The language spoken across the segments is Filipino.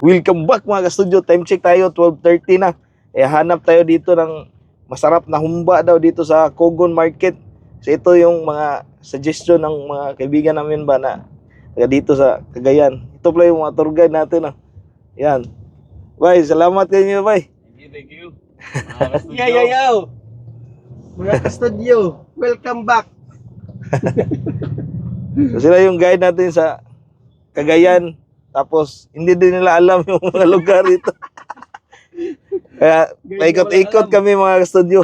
Welcome back mga ka-studio. Time check tayo, 12:30 na. Hanap tayo dito ng masarap na humba daw dito sa Kogon Market. So ito yung mga suggestion ng mga kaibigan namin ba na dito sa Cagayan. Ito pala yung mga tour guide natin. Yan. Bye, salamat kayo, bye. Thank you. Yo. Mga ka-studio, welcome back. So sila yung guide natin sa Cagayan. Tapos hindi din nila alam yung mga lugar dito. Kaya paikot-ikot kami mga ka-studio.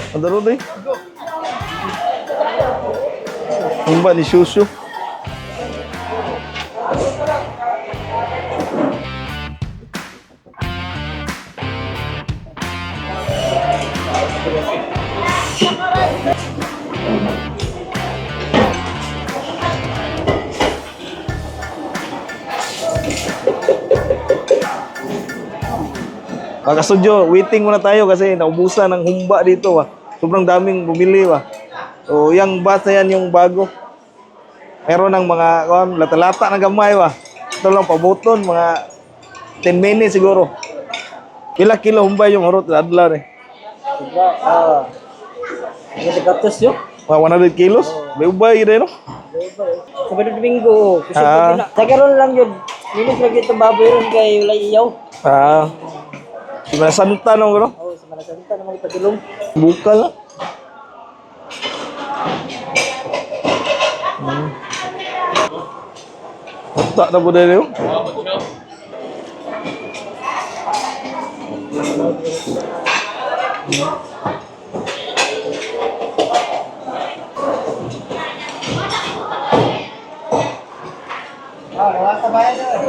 Ang daro na eh. Humba ni Shushu. Mga ka-studio, waiting muna tayo kasi naubusan ng humba dito. Sobrang daming bumili. So, yung bus na yan yung bago. Meron ng mga lata-lata na gamay. Ito lang pabuton, mga 10 minutes siguro. Pila kilo humba yung harot na adlar eh? Nagkatos yun? Mga 100 kilos? May ubay rin, no? Sabado Domingo. Nagkaroon lang yun. Minus lagi itong baboy ron kay wala iyaw. Simana Santa no, bro? Oo, Simana Santa na mga ipadulong. Bukal na. Tak na po na yun. Wala sa bayan doon.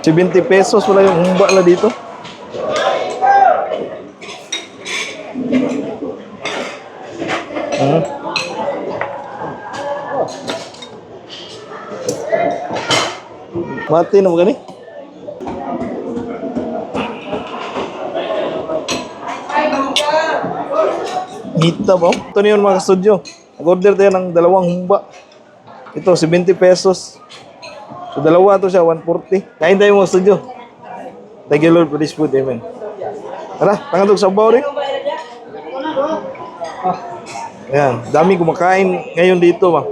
70 pesos wala yung humba la dito. Mati na mo gani? Gita ba? Ito na yun mga ka-studio. Nag-order tayo ng dalawang humba. Ito, 70 pesos. So, dalawa to siya, 140. Kain tayo mga studio. Thank you Lord for this food, amen. Tara, tangatog sa baw rin. Ayan, daming kumakain ngayon dito ba.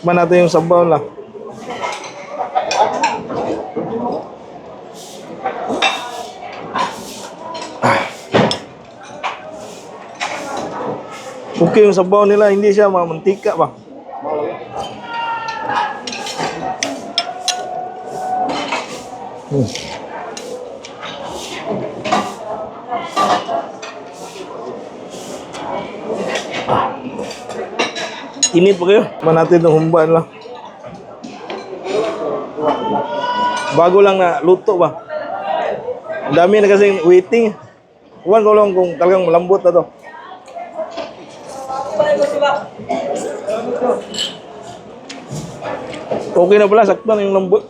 Kumain natin yung sabaw lang. Okay yung sabaw nila, hindi siya mantika ba. Init pa kayo. Kumain natin itong humba lang. Bago lang na luto ba. Ang dami na kasing waiting. Kuwan ko lang kung talagang malambot na to. Okay na pala, sakto na yung lambot.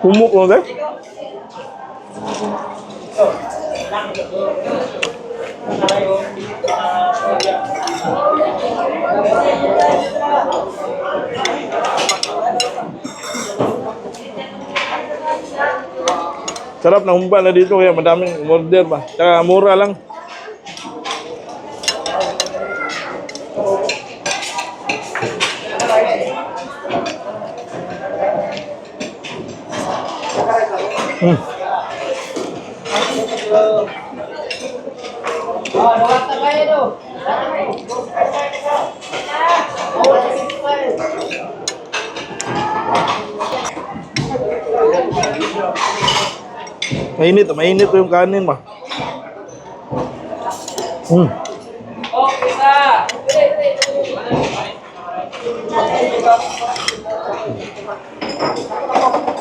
Humuk mo, guys. Sarap na humba na dito kaya madaming order ba. Tsaka mura lang. Hmm. Mainit po yung kanin ba. Hmm.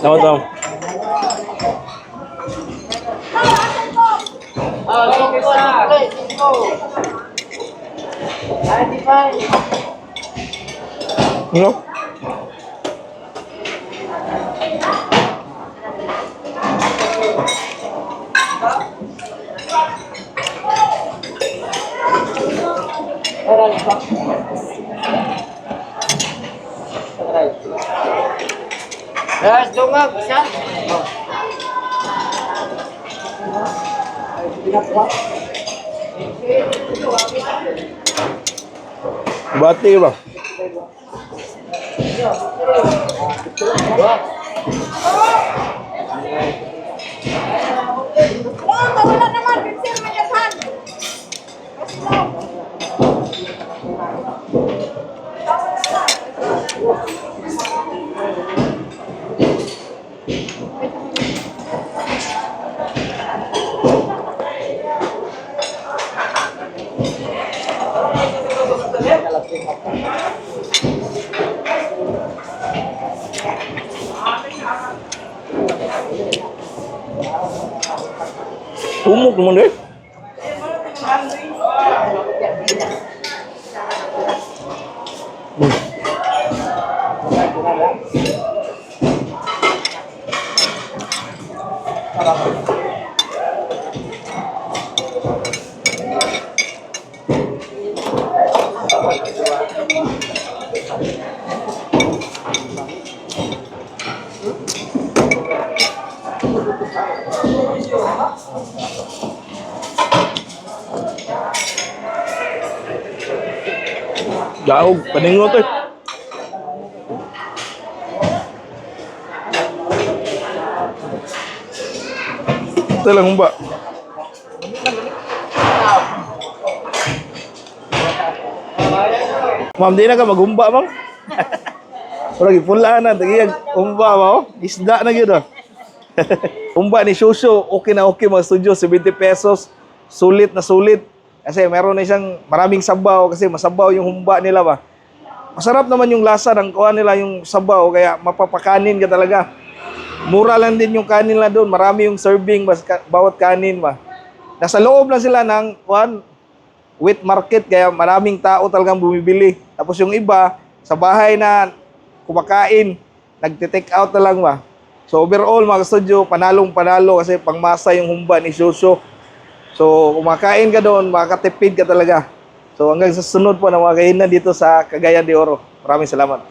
Tama. Ano? Yes, dungag, isa. Bati ba? Wala naman, pinsir magkatan. Umok naman deh. Daog, paningot eh. Ito lang ba? Ma'am, di na ka magumba, ma'am? Wala gipulaan na, tagiyag umba ba, oh? Isda na yun, oh. Umba ni Shusho, okay na okay mga studio, 70 pesos. Sulit na sulit. Kasi meron na siyang maraming sabaw kasi masabaw yung humba nila ba. Masarap naman yung lasa ng kuha nila yung sabaw kaya mapapakanin ka talaga. Mura lang din yung kanin nila doon. Marami yung serving bawat kanin ba. Nasa loob lang sila ng wet market kaya maraming tao talagang bumibili. Tapos yung iba sa bahay na kumakain, nagte-take out na lang ba. So overall mga studio, panalong-panalo kasi pangmasa yung humba ni Shusho. So, kumakain ka doon, makakatipid ka talaga. So, hanggang sa sunod po na mga kainan dito sa Cagayan de Oro. Maraming salamat.